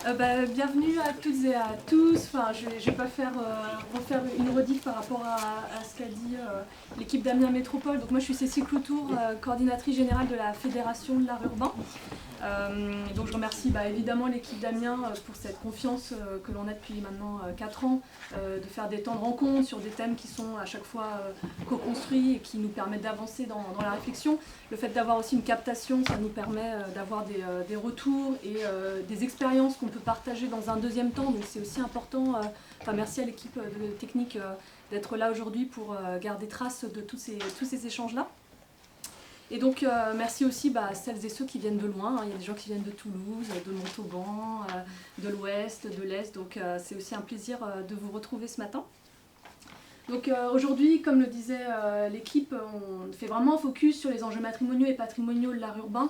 Bienvenue à toutes et à tous. Enfin, je ne vais pas refaire une rediff par rapport à ce qu'a dit l'équipe d'Amiens Métropole. Donc moi je suis Cécile Cloutour, coordinatrice générale de la Fédération de l'art urbain. Donc je remercie évidemment l'équipe d'Amiens pour cette confiance que l'on a depuis maintenant 4 ans, de faire des temps de rencontre sur des thèmes qui sont à chaque fois co-construits et qui nous permettent d'avancer dans la réflexion. Le fait d'avoir aussi une captation, ça nous permet d'avoir des retours et des expériences qu'on peut partager dans un deuxième temps. Donc c'est aussi important, merci à l'équipe de technique d'être là aujourd'hui pour garder trace de tous ces échanges-là. Et donc merci aussi à celles et ceux qui viennent de loin. Il y a des gens qui viennent de Toulouse, de Montauban, de l'Ouest, de l'Est. Donc c'est aussi un plaisir de vous retrouver ce matin. Donc aujourd'hui, comme le disait l'équipe, on fait vraiment un focus sur les enjeux matrimoniaux et patrimoniaux de l'art urbain.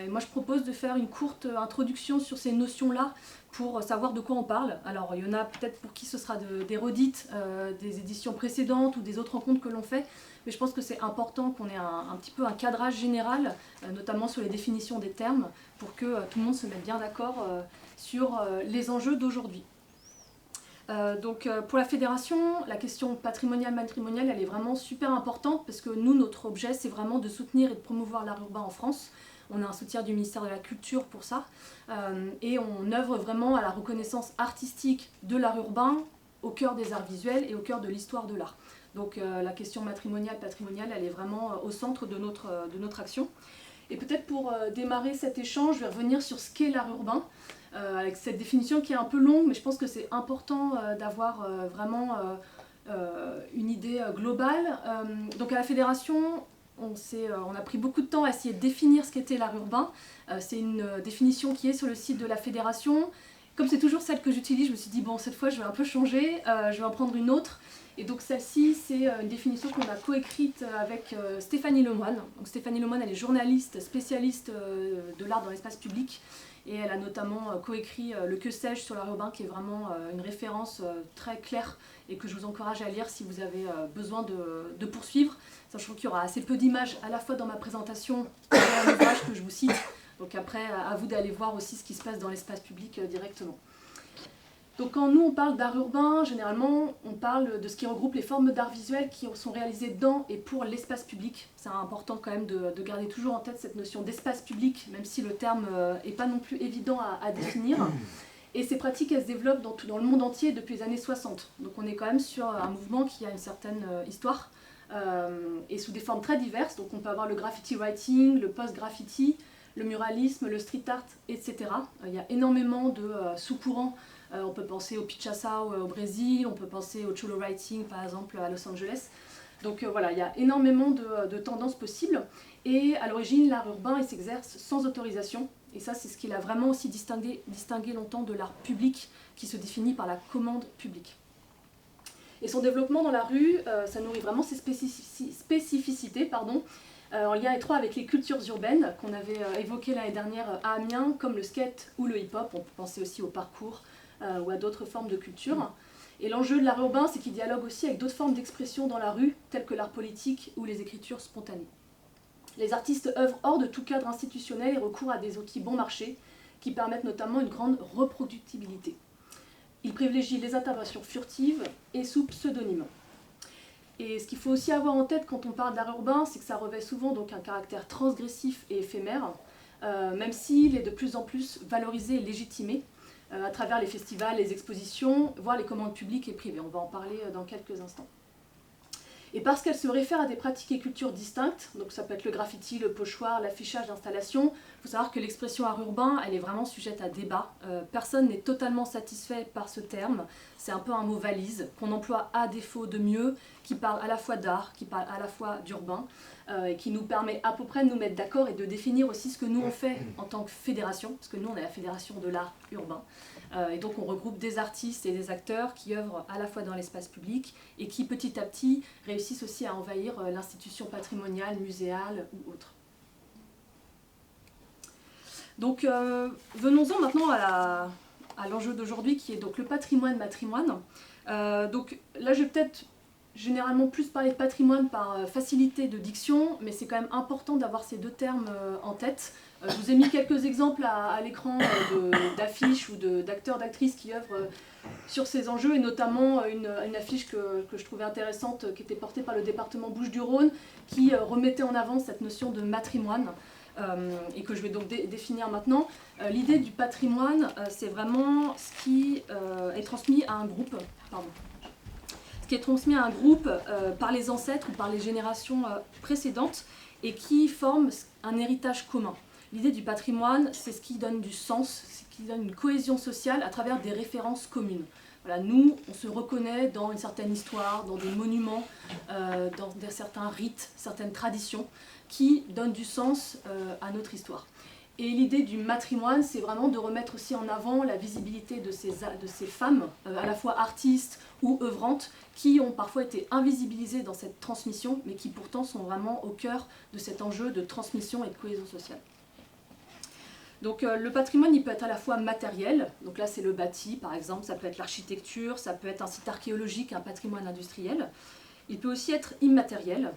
Et moi je propose de faire une courte introduction sur ces notions-là pour savoir de quoi on parle. Alors il y en a peut-être pour qui ce sera des redites des éditions précédentes ou des autres rencontres que l'on fait. Mais je pense que c'est important qu'on ait un petit peu un cadrage général, notamment sur les définitions des termes, pour que tout le monde se mette bien d'accord sur les enjeux d'aujourd'hui. Pour la fédération, la question patrimoniale-matrimoniale, elle est vraiment super importante parce que nous, notre objet, c'est vraiment de soutenir et de promouvoir l'art urbain en France. On a un soutien du ministère de la Culture pour ça. Et on œuvre vraiment à la reconnaissance artistique de l'art urbain au cœur des arts visuels et au cœur de l'histoire de l'art. Donc la question matrimoniale, elle est vraiment au centre de notre action. Et peut-être pour démarrer cet échange, je vais revenir sur ce qu'est l'art urbain, avec cette définition qui est un peu longue, mais je pense que c'est important d'avoir vraiment une idée globale. Donc à la Fédération, on a pris beaucoup de temps à essayer de définir ce qu'était l'art urbain. C'est une définition qui est sur le site de la Fédération. Comme c'est toujours celle que j'utilise, je me suis dit bon, cette fois je vais un peu changer, je vais en prendre une autre. Et donc celle-ci, c'est une définition qu'on a coécrite avec Stéphanie Lemoine. Donc Stéphanie Lemoine, elle est journaliste, spécialiste de l'art dans l'espace public. Et elle a notamment coécrit Le Que sais-je sur l'art urbain, qui est vraiment une référence très claire et que je vous encourage à lire si vous avez besoin de poursuivre. Sachant qu'il y aura assez peu d'images à la fois dans ma présentation et dans l'ouvrage que je vous cite. Donc après, à vous d'aller voir aussi ce qui se passe dans l'espace public directement. Donc quand nous on parle d'art urbain, généralement on parle de ce qui regroupe les formes d'art visuel qui sont réalisées dans et pour l'espace public. C'est important quand même de garder toujours en tête cette notion d'espace public, même si le terme n'est pas non plus évident à définir. Et ces pratiques, elles se développent dans le monde entier depuis les années 60. Donc on est quand même sur un mouvement qui a une certaine histoire, et sous des formes très diverses. Donc on peut avoir le graffiti writing, le post-graffiti, le muralisme, le street art, etc. Il y a énormément de sous-courants. On peut penser au Picasso au Brésil, on peut penser au Cholo writing par exemple à Los Angeles. Donc voilà, il y a énormément de tendances possibles. Et à l'origine, l'art urbain, il s'exerce sans autorisation. Et ça, c'est ce qui l'a vraiment aussi distingué longtemps de l'art public, qui se définit par la commande publique. Et son développement dans la rue, ça nourrit vraiment ses spécificités, en lien étroit avec les cultures urbaines qu'on avait évoquées l'année dernière à Amiens, comme le skate ou le hip-hop. On peut penser aussi au parcours ou à d'autres formes de culture. Et l'enjeu de l'art urbain, c'est qu'il dialogue aussi avec d'autres formes d'expression dans la rue, telles que l'art politique ou les écritures spontanées. Les artistes œuvrent hors de tout cadre institutionnel et recourent à des outils bon marché, qui permettent notamment une grande reproductibilité. Ils privilégient les interventions furtives et sous pseudonyme. Et ce qu'il faut aussi avoir en tête quand on parle d'art urbain, c'est que ça revêt souvent donc un caractère transgressif et éphémère, même s'il est de plus en plus valorisé et légitimé à travers les festivals, les expositions, voire les commandes publiques et privées. On va en parler dans quelques instants. Et parce qu'elle se réfère à des pratiques et cultures distinctes, donc ça peut être le graffiti, le pochoir, l'affichage d'installation, il faut savoir que l'expression art urbain, elle est vraiment sujette à débat. Personne n'est totalement satisfait par ce terme. C'est un peu un mot valise qu'on emploie à défaut de mieux, qui parle à la fois d'art, qui parle à la fois d'urbain, et qui nous permet à peu près de nous mettre d'accord et de définir aussi ce que nous on fait en tant que fédération, parce que nous on est la fédération de l'art urbain. Et donc on regroupe des artistes et des acteurs qui œuvrent à la fois dans l'espace public et qui petit à petit réussissent aussi à envahir l'institution patrimoniale, muséale ou autre. Donc venons-en maintenant à l'enjeu d'aujourd'hui qui est donc le patrimoine-matrimoine. Donc là je vais peut-être généralement plus parler de patrimoine par facilité de diction, mais c'est quand même important d'avoir ces deux termes en tête Je vous ai mis quelques exemples à l'écran d'affiches ou d'acteurs, d'actrices qui œuvrent sur ces enjeux, et notamment une affiche que je trouvais intéressante, qui était portée par le département Bouches-du-Rhône, qui remettait en avant cette notion de matrimoine, et que je vais donc définir maintenant. L'idée du patrimoine, c'est vraiment ce qui est transmis à un groupe, par les ancêtres ou par les générations précédentes, et qui forme un héritage commun. L'idée du patrimoine, c'est ce qui donne du sens, ce qui donne une cohésion sociale à travers des références communes. Voilà, nous, on se reconnaît dans une certaine histoire, dans des monuments, dans certains rites, certaines traditions qui donnent du sens à notre histoire. Et l'idée du matrimoine, c'est vraiment de remettre aussi en avant la visibilité de ces femmes, à la fois artistes ou œuvrantes, qui ont parfois été invisibilisées dans cette transmission, mais qui pourtant sont vraiment au cœur de cet enjeu de transmission et de cohésion sociale. Donc le patrimoine, il peut être à la fois matériel, donc là c'est le bâti par exemple, ça peut être l'architecture, ça peut être un site archéologique, un patrimoine industriel. Il peut aussi être immatériel,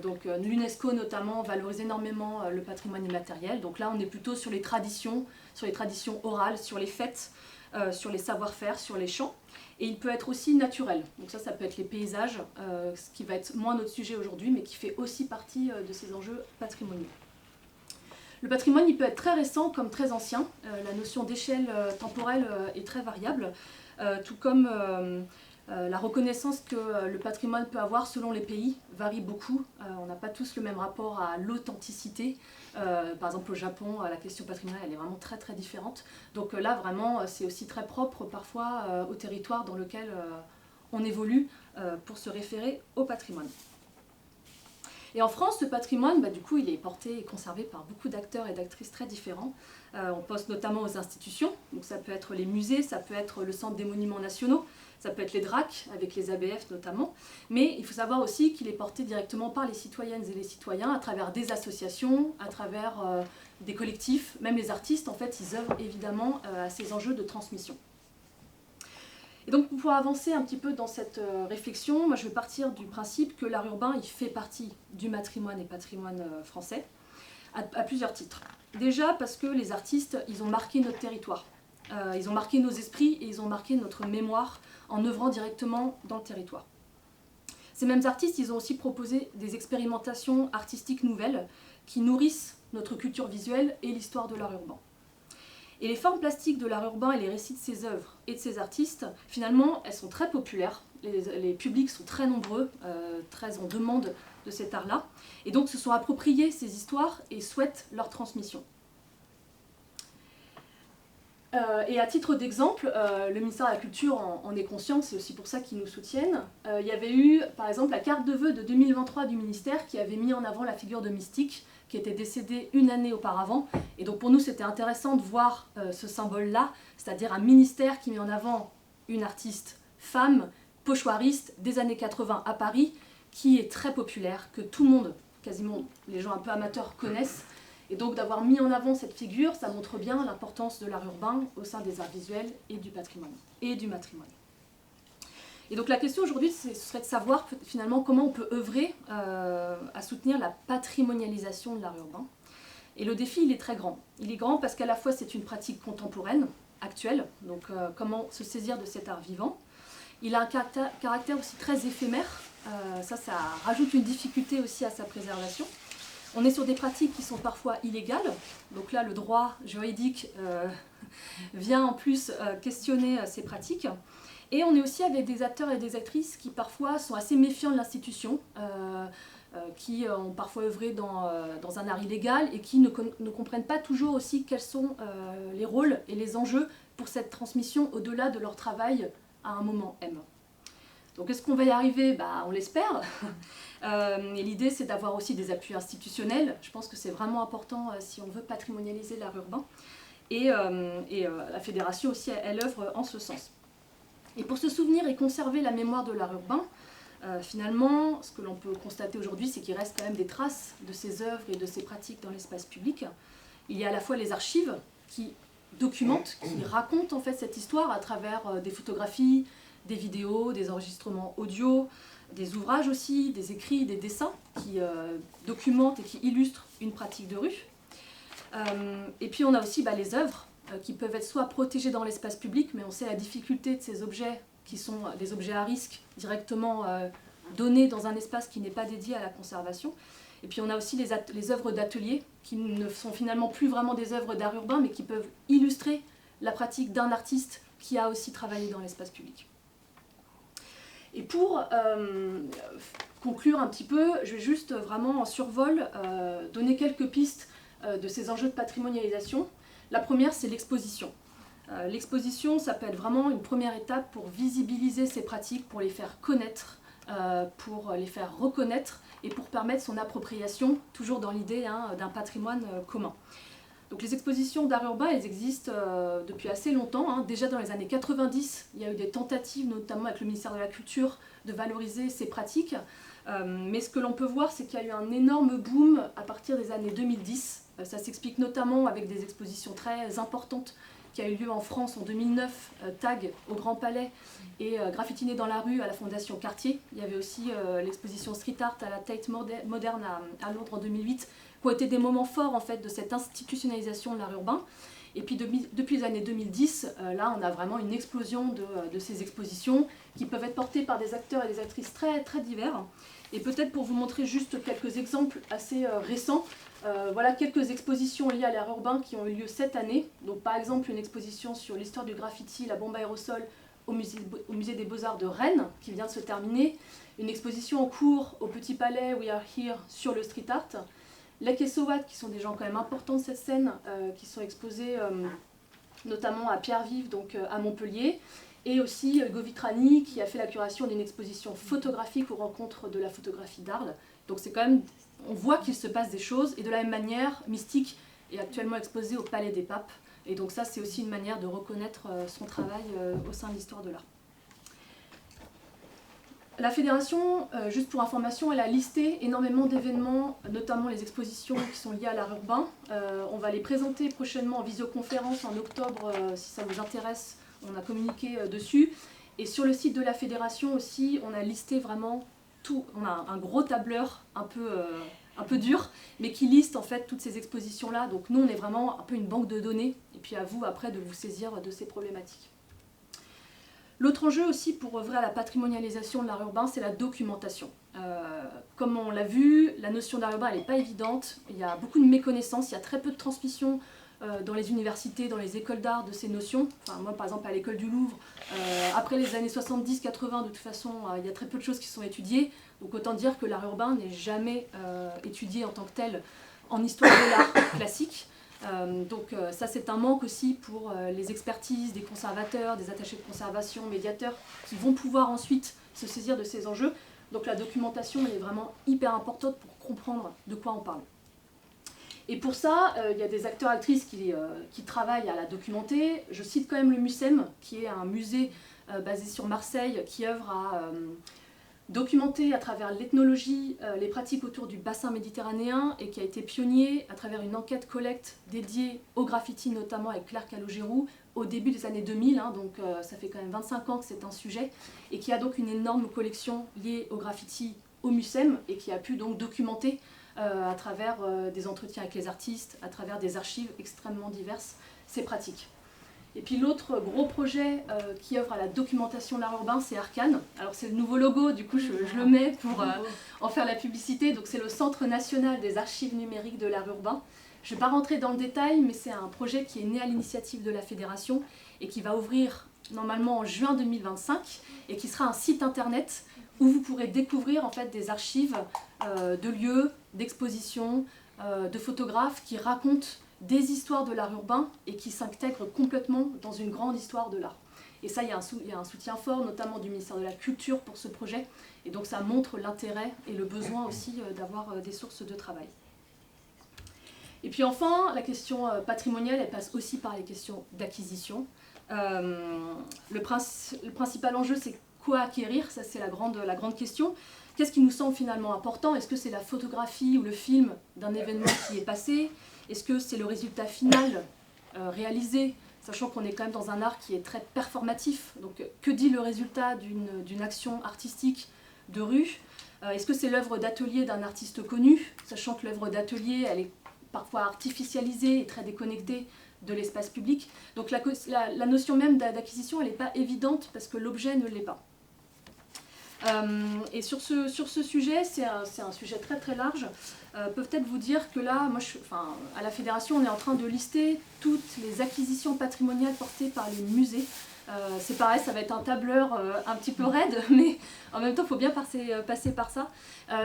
donc l'UNESCO notamment valorise énormément le patrimoine immatériel, donc là on est plutôt sur les traditions orales, sur les fêtes, sur les savoir-faire, sur les chants, et il peut être aussi naturel, donc ça peut être les paysages, ce qui va être moins notre sujet aujourd'hui, mais qui fait aussi partie de ces enjeux patrimoniaux. Le patrimoine, il peut être très récent comme très ancien. La notion d'échelle temporelle est très variable, tout comme la reconnaissance que le patrimoine peut avoir selon les pays varie beaucoup. On n'a pas tous le même rapport à l'authenticité. Par exemple, au Japon, la question patrimoniale, elle est vraiment très très différente. Donc là, vraiment, c'est aussi très propre parfois au territoire dans lequel on évolue pour se référer au patrimoine. Et en France, ce patrimoine, du coup, il est porté et conservé par beaucoup d'acteurs et d'actrices très différents. On pense notamment aux institutions, donc ça peut être les musées, ça peut être le Centre des monuments nationaux, ça peut être les DRAC, avec les ABF notamment, mais il faut savoir aussi qu'il est porté directement par les citoyennes et les citoyens à travers des associations, à travers des collectifs, même les artistes, en fait, ils œuvrent évidemment à ces enjeux de transmission. Et donc pour pouvoir avancer un petit peu dans cette réflexion, moi je vais partir du principe que l'art urbain il fait partie du matrimoine et patrimoine français à plusieurs titres. Déjà parce que les artistes ils ont marqué notre territoire, ils ont marqué nos esprits et ils ont marqué notre mémoire en œuvrant directement dans le territoire. Ces mêmes artistes ils ont aussi proposé des expérimentations artistiques nouvelles qui nourrissent notre culture visuelle et l'histoire de l'art urbain. Et les formes plastiques de l'art urbain et les récits de ses œuvres et de ses artistes, finalement, elles sont très populaires. Les publics sont très nombreux, très en demande de cet art-là. Et donc se sont appropriés ces histoires et souhaitent leur transmission. Et à titre d'exemple, le ministère de la Culture en est conscient, c'est aussi pour ça qu'ils nous soutiennent. Il y avait eu, par exemple, la carte de vœux de 2023 du ministère qui avait mis en avant la figure de Mystique, qui était décédée une année auparavant. Et donc pour nous, c'était intéressant de voir ce symbole-là, c'est-à-dire un ministère qui met en avant une artiste femme, pochoiriste, des années 80 à Paris, qui est très populaire, que tout le monde, quasiment les gens un peu amateurs, connaissent. Et donc d'avoir mis en avant cette figure, ça montre bien l'importance de l'art urbain au sein des arts visuels et du patrimoine, et du matrimoine. Et donc la question aujourd'hui, ce serait de savoir finalement comment on peut œuvrer à soutenir la patrimonialisation de l'art urbain. Et le défi, il est très grand. Il est grand parce qu'à la fois c'est une pratique contemporaine, actuelle, donc comment se saisir de cet art vivant. Il a un caractère aussi très éphémère, ça rajoute une difficulté aussi à sa préservation. On est sur des pratiques qui sont parfois illégales, donc là le droit juridique vient en plus questionner ces pratiques. Et on est aussi avec des acteurs et des actrices qui parfois sont assez méfiants de l'institution, qui ont parfois œuvré dans un art illégal et qui ne comprennent pas toujours aussi quels sont les rôles et les enjeux pour cette transmission au-delà de leur travail à un moment M. Donc est-ce qu'on va y arriver? On l'espère. Et l'idée c'est d'avoir aussi des appuis institutionnels. Je pense que c'est vraiment important si on veut patrimonialiser l'art urbain. Et la fédération aussi, elle œuvre en ce sens. Et pour se souvenir et conserver la mémoire de l'art urbain, finalement, ce que l'on peut constater aujourd'hui, c'est qu'il reste quand même des traces de ces œuvres et de ces pratiques dans l'espace public. Il y a à la fois les archives qui documentent, qui racontent en fait cette histoire à travers des photographies, des vidéos, des enregistrements audio, des ouvrages aussi, des écrits, des dessins qui documentent et qui illustrent une pratique de rue. Et puis on a aussi les œuvres qui peuvent être soit protégées dans l'espace public, mais on sait la difficulté de ces objets qui sont des objets à risque directement donnés dans un espace qui n'est pas dédié à la conservation. Et puis on a aussi les œuvres d'atelier qui ne sont finalement plus vraiment des œuvres d'art urbain, mais qui peuvent illustrer la pratique d'un artiste qui a aussi travaillé dans l'espace public. Et pour conclure un petit peu, je vais juste vraiment en survol donner quelques pistes de ces enjeux de patrimonialisation. La première, c'est l'exposition. L'exposition, ça peut être vraiment une première étape pour visibiliser ces pratiques, pour les faire connaître, pour les faire reconnaître et pour permettre son appropriation, toujours dans l'idée d'un patrimoine commun. Donc les expositions d'art urbain, elles existent depuis assez longtemps. Déjà dans les années 90, il y a eu des tentatives, notamment avec le ministère de la Culture, de valoriser ces pratiques. Mais ce que l'on peut voir, c'est qu'il y a eu un énorme boom à partir des années 2010. Ça s'explique notamment avec des expositions très importantes qui a eu lieu en France en 2009, Tag au Grand Palais et Graffitiné dans la rue à la Fondation Cartier. Il y avait aussi l'exposition Street Art à la Tate Modern à Londres en 2008, qui ont été des moments forts en fait, de cette institutionnalisation de l'art urbain. Et puis depuis les années 2010, là on a vraiment une explosion de ces expositions qui peuvent être portées par des acteurs et des actrices très, très divers. Et peut-être pour vous montrer juste quelques exemples assez récents, voilà quelques expositions liées à l'art urbain qui ont eu lieu cette année. Donc par exemple une exposition sur l'histoire du graffiti, la bombe aérosol au musée des Beaux-Arts de Rennes qui vient de se terminer. Une exposition en cours au Petit Palais We Are Here sur le street art. Les Kessowat, qui sont des gens quand même importants de cette scène, qui sont exposés notamment à Pierre-Vive, donc à Montpellier. Et aussi Govitrani, qui a fait la curation d'une exposition photographique aux rencontres de la photographie d'Arles. Donc c'est quand même, on voit qu'il se passe des choses. Et de la même manière, Mystique est actuellement exposé au Palais des Papes. Et donc ça, c'est aussi une manière de reconnaître son travail au sein de l'histoire de l'art. La fédération, juste pour information, elle a listé énormément d'événements, notamment les expositions qui sont liées à l'art urbain. On va les présenter prochainement en visioconférence en octobre, si ça vous intéresse, on a communiqué dessus. Et sur le site de la fédération aussi, on a listé vraiment tout. On a un gros tableur un peu dur, mais qui liste en fait toutes ces expositions-là. Donc nous, on est vraiment un peu une banque de données, et puis à vous après de vous saisir de ces problématiques. L'autre enjeu aussi pour œuvrer à la patrimonialisation de l'art urbain, c'est la documentation. Comme on l'a vu, la notion d'art urbain, elle n'est pas évidente. Il y a beaucoup de méconnaissances, il y a très peu de transmission dans les universités, dans les écoles d'art de ces notions. Enfin, moi, par exemple, à l'école du Louvre, après les années 70-80, de toute façon, il y a très peu de choses qui sont étudiées. Donc autant dire que l'art urbain n'est jamais étudié en tant que tel en histoire de l'art classique. Donc ça c'est un manque aussi pour les expertises des conservateurs, des attachés de conservation, médiateurs, qui vont pouvoir ensuite se saisir de ces enjeux. Donc la documentation est vraiment hyper importante pour comprendre de quoi on parle. Et pour ça, il y a des acteurs-actrices qui travaillent à la documenter. Je cite quand même le MUSEM, qui est un musée basé sur Marseille, qui œuvre à documenter à travers l'ethnologie les pratiques autour du bassin méditerranéen et qui a été pionnier à travers une enquête collecte dédiée au graffiti, notamment avec Claire Calogero, au début des années 2000, donc ça fait quand même 25 ans que c'est un sujet, et qui a donc une énorme collection liée au graffiti au MUSEM et qui a pu donc documenter à travers des entretiens avec les artistes, à travers des archives extrêmement diverses, ces pratiques. Et puis l'autre gros projet qui œuvre à la documentation de l'art urbain, c'est Arcane. Alors c'est le nouveau logo, du coup je le mets pour en faire la publicité. Donc c'est le Centre national des archives numériques de l'art urbain. Je ne vais pas rentrer dans le détail, mais c'est un projet qui est né à l'initiative de la fédération et qui va ouvrir normalement en juin 2025 et qui sera un site internet où vous pourrez découvrir en fait des archives de lieux, d'expositions, de photographes qui racontent des histoires de l'art urbain et qui s'intègrent complètement dans une grande histoire de l'art. Et ça, il y a un soutien fort, notamment du ministère de la Culture pour ce projet. Et donc ça montre l'intérêt et le besoin aussi d'avoir des sources de travail. Et puis enfin, la question patrimoniale, elle passe aussi par les questions d'acquisition. Le principal enjeu, c'est quoi acquérir? Ça, c'est la grande question. Qu'est-ce qui nous semble finalement important? Est-ce que c'est la photographie ou le film d'un événement qui est passé? Est-ce que c'est le résultat final réalisé, sachant qu'on est quand même dans un art qui est très performatif? Donc que dit le résultat d'une action artistique de rue? Est-ce que c'est l'œuvre d'atelier d'un artiste connu, sachant que l'œuvre d'atelier, elle est parfois artificialisée et très déconnectée de l'espace public. Donc la notion même d'acquisition, elle n'est pas évidente parce que l'objet ne l'est pas. Et sur ce sujet, c'est un sujet très très large. Peut-être vous dire que là, à la Fédération, on est en train de lister toutes les acquisitions patrimoniales portées par les musées. C'est pareil, ça va être un tableur un petit peu raide, mais en même temps, il faut bien passer par ça.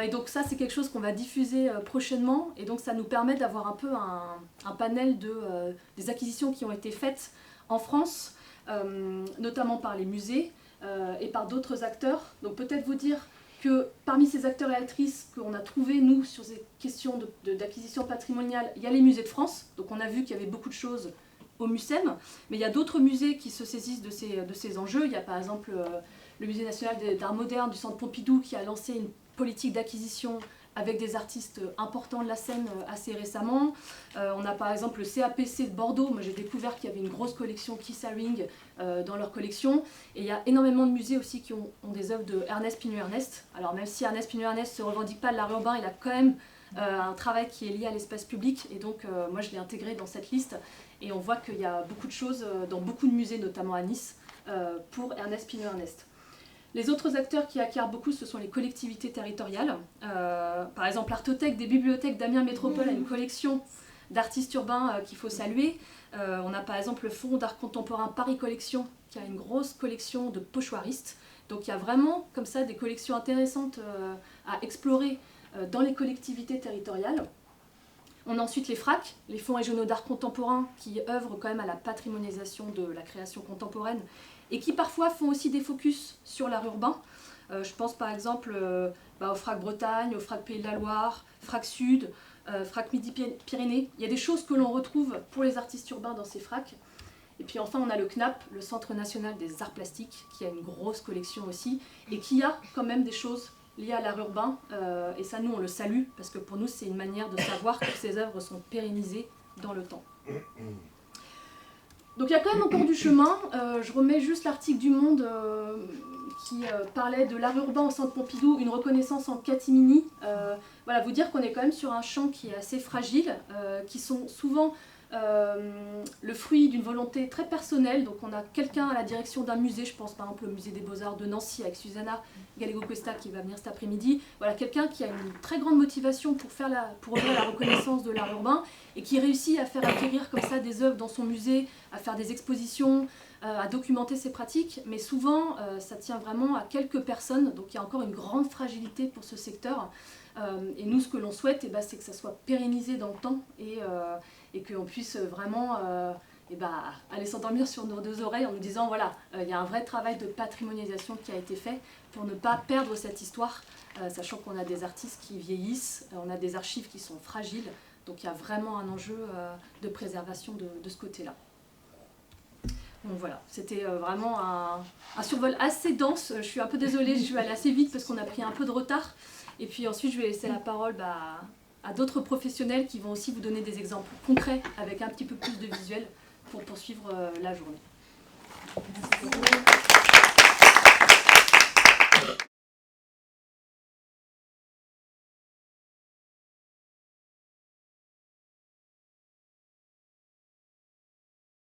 Et donc ça, c'est quelque chose qu'on va diffuser prochainement. Et donc ça nous permet d'avoir un peu un panel des acquisitions qui ont été faites en France, notamment par les musées et par d'autres acteurs. Donc peut-être vous dire que parmi ces acteurs et actrices qu'on a trouvés, nous, sur ces questions d'acquisition patrimoniale, il y a les musées de France. Donc on a vu qu'il y avait beaucoup de choses au MUCEM, mais il y a d'autres musées qui se saisissent de ces enjeux. Il y a par exemple le Musée national d'art moderne du Centre Pompidou qui a lancé une politique d'acquisition avec des artistes importants de la scène assez récemment. On a par exemple le CAPC de Bordeaux. Moi j'ai découvert qu'il y avait une grosse collection Keith Haring dans leur collection. Et il y a énormément de musées aussi qui ont des œuvres de Ernest Pinault-Ernest. Alors même si Ernest Pinault-Ernest ne se revendique pas de l'art urbain, il a quand même un travail qui est lié à l'espace public. Et donc moi je l'ai intégré dans cette liste. Et on voit qu'il y a beaucoup de choses dans beaucoup de musées, notamment à Nice, pour Ernest Pinault-Ernest. Les autres acteurs qui acquièrent beaucoup, ce sont les collectivités territoriales. Par exemple, l'Artothèque des bibliothèques d'Amiens Métropole a une collection d'artistes urbains qu'il faut saluer. On a par exemple le Fonds d'art contemporain Paris Collection, qui a une grosse collection de pochoiristes. Donc il y a vraiment comme ça des collections intéressantes à explorer dans les collectivités territoriales. On a ensuite les FRAC, les Fonds régionaux d'art contemporain, qui œuvrent quand même à la patrimonialisation de la création contemporaine et qui parfois font aussi des focus sur l'art urbain. Je pense par exemple au FRAC Bretagne, au FRAC Pays de la Loire, FRAC Sud, FRAC Midi-Pyrénées. Il y a des choses que l'on retrouve pour les artistes urbains dans ces FRAC. Et puis enfin on a le CNAP, le Centre national des arts plastiques, qui a une grosse collection aussi et qui a quand même des choses liées à l'art urbain. Et ça nous on le salue parce que pour nous c'est une manière de savoir que ces œuvres sont pérennisées dans le temps. Donc il y a quand même encore du chemin. Je remets juste l'article du Monde qui parlait de l'art urbain au Centre Pompidou, une reconnaissance en catimini. Voilà, vous dire qu'on est quand même sur un champ qui est assez fragile, qui sont souvent le fruit d'une volonté très personnelle. Donc on a quelqu'un à la direction d'un musée, je pense par exemple au musée des Beaux-Arts de Nancy avec Susanna Gallego-Cuesta qui va venir cet après-midi. Voilà, quelqu'un qui a une très grande motivation pour œuvrer à la reconnaissance de l'art urbain et qui réussit à faire acquérir comme ça des œuvres dans son musée, à faire des expositions, à documenter ses pratiques. Mais souvent, ça tient vraiment à quelques personnes, donc il y a encore une grande fragilité pour ce secteur. Et nous, ce que l'on souhaite, c'est que ça soit pérennisé dans le temps et qu'on puisse vraiment aller s'endormir sur nos deux oreilles en nous disant voilà, il y a un vrai travail de patrimonialisation qui a été fait pour ne pas perdre cette histoire, sachant qu'on a des artistes qui vieillissent, on a des archives qui sont fragiles, donc il y a vraiment un enjeu de préservation de ce côté-là. Donc voilà, c'était vraiment un survol assez dense. Je suis un peu désolée, je vais aller assez vite parce qu'on a pris un peu de retard. Et puis ensuite, je vais laisser la parole à d'autres professionnels qui vont aussi vous donner des exemples concrets avec un petit peu plus de visuel pour poursuivre la journée. Merci beaucoup.